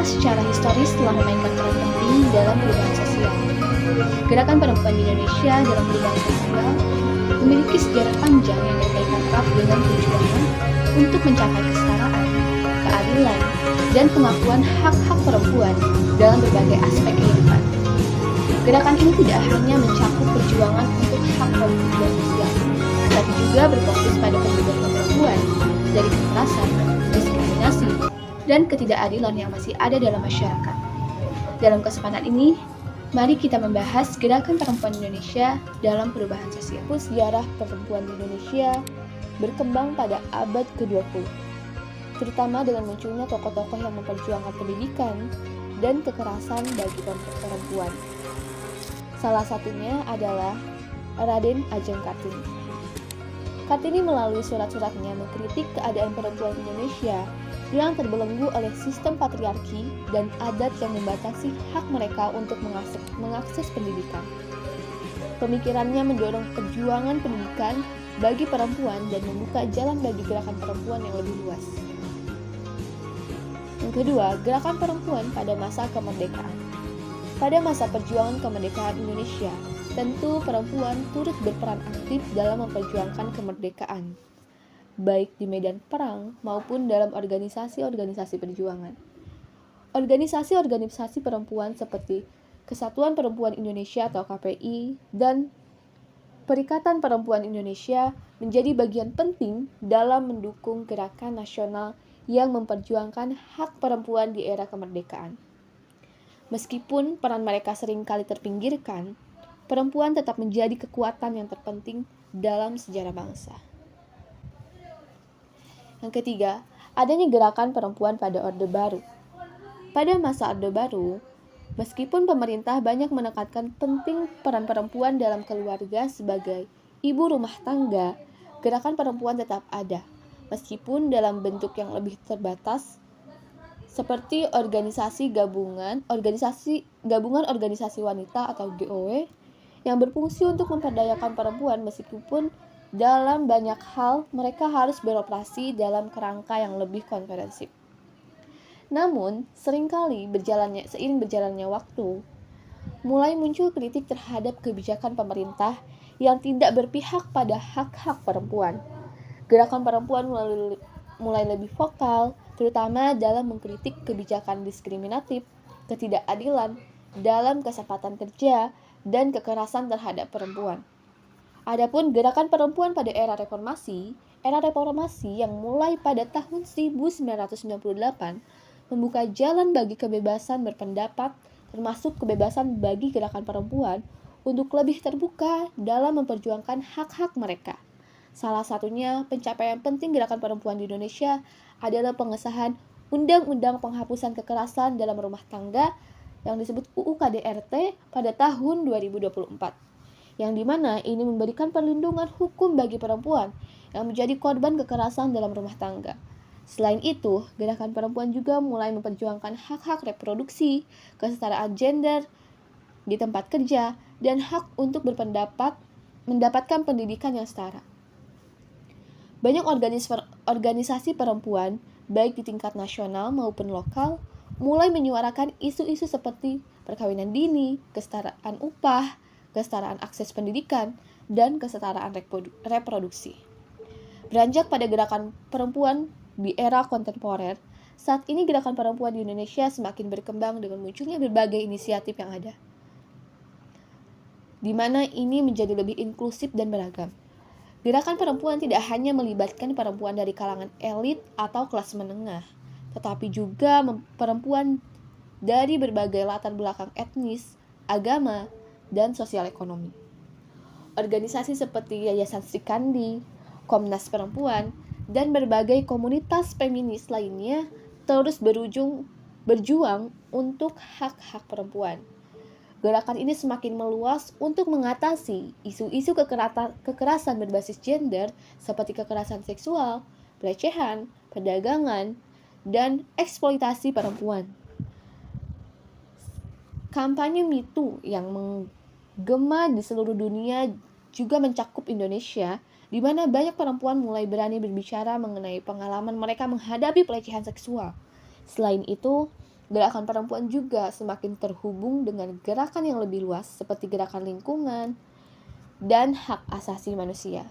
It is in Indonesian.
secara historis telah memainkan peran penting dalam perubahan sosial. Gerakan perempuan di Indonesia dalam perubahan sosial memiliki sejarah panjang yang berkaitan erat dengan perjuangan untuk mencapai kesetaraan, keadilan, dan pengakuan hak-hak perempuan dalam berbagai aspek kehidupan. Gerakan ini tidak hanya mencakup perjuangan untuk hak politik dan sosial, tetapi juga berfokus pada pembebasan perempuan dari kekerasan, diskriminasi, dan ketidakadilan yang masih ada dalam masyarakat. Dalam kesempatan ini, mari kita membahas gerakan perempuan Indonesia dalam perubahan sosial. Sejarah perempuan di Indonesia berkembang pada abad ke-20, terutama dengan munculnya tokoh-tokoh yang memperjuangkan pendidikan dan kekerasan bagi perempuan. Salah satunya adalah Raden Ajeng Kartini. Kartini melalui surat-suratnya mengkritik keadaan perempuan Indonesia yang terbelenggu oleh sistem patriarki dan adat yang membatasi hak mereka untuk mengakses pendidikan. Pemikirannya mendorong perjuangan pendidikan bagi perempuan dan membuka jalan bagi gerakan perempuan yang lebih luas. Yang kedua, gerakan perempuan pada masa kemerdekaan. Pada masa perjuangan kemerdekaan Indonesia, tentu perempuan turut berperan aktif dalam memperjuangkan kemerdekaan, baik di medan perang maupun dalam organisasi-organisasi perjuangan. Organisasi-organisasi perempuan seperti Kesatuan Perempuan Indonesia atau KPI dan Perikatan Perempuan Indonesia menjadi bagian penting dalam mendukung gerakan nasional yang memperjuangkan hak perempuan di era kemerdekaan. Meskipun peran mereka seringkali terpinggirkan, perempuan tetap menjadi kekuatan yang terpenting dalam sejarah bangsa. Yang ketiga, adanya gerakan perempuan pada Orde Baru. Pada masa Orde Baru, meskipun pemerintah banyak menekankan penting peran perempuan dalam keluarga sebagai ibu rumah tangga, gerakan perempuan tetap ada, meskipun dalam bentuk yang lebih terbatas, seperti organisasi gabungan organisasi wanita atau GOW yang berfungsi untuk memperdayakan perempuan meskipun dalam banyak hal mereka harus beroperasi dalam kerangka yang lebih komprehensif. Namun, seringkali seiring berjalannya waktu, mulai muncul kritik terhadap kebijakan pemerintah yang tidak berpihak pada hak-hak perempuan. Gerakan perempuan mulai lebih vokal, terutama dalam mengkritik kebijakan diskriminatif, ketidakadilan dalam kesempatan kerja, dan kekerasan terhadap perempuan. Adapun gerakan perempuan pada era reformasi yang mulai pada tahun 1998 membuka jalan bagi kebebasan berpendapat, termasuk kebebasan bagi gerakan perempuan untuk lebih terbuka dalam memperjuangkan hak-hak mereka. Salah satunya pencapaian penting gerakan perempuan di Indonesia adalah pengesahan Undang-Undang Penghapusan Kekerasan dalam Rumah Tangga yang disebut UU KDRT pada tahun 2024, yang dimana ini memberikan perlindungan hukum bagi perempuan yang menjadi korban kekerasan dalam rumah tangga. Selain itu, gerakan perempuan juga mulai memperjuangkan hak-hak reproduksi, kesetaraan gender di tempat kerja, dan hak untuk mendapatkan pendidikan yang setara. Banyak organisasi perempuan, baik di tingkat nasional maupun lokal, mulai menyuarakan isu-isu seperti perkawinan dini, kesetaraan upah, kesetaraan akses pendidikan, dan kesetaraan reproduksi. Beranjak pada gerakan perempuan di era kontemporer, saat ini gerakan perempuan di Indonesia semakin berkembang dengan munculnya berbagai inisiatif yang ada, di mana ini menjadi lebih inklusif dan beragam. Gerakan perempuan tidak hanya melibatkan perempuan dari kalangan elit atau kelas menengah, tetapi juga perempuan dari berbagai latar belakang etnis, agama, dan sosial ekonomi. Organisasi seperti Yayasan Sri Kandi, Komnas Perempuan, dan berbagai komunitas feminis lainnya terus berjuang untuk hak-hak perempuan. Gerakan ini semakin meluas untuk mengatasi isu-isu kekerasan berbasis gender seperti kekerasan seksual, pelecehan, perdagangan, dan eksploitasi perempuan. Kampanye Me Too yang menggema di seluruh dunia juga mencakup Indonesia, di mana banyak perempuan mulai berani berbicara mengenai pengalaman mereka menghadapi pelecehan seksual. Selain itu, Gerakan perempuan juga semakin terhubung dengan gerakan yang lebih luas seperti gerakan lingkungan dan hak asasi manusia.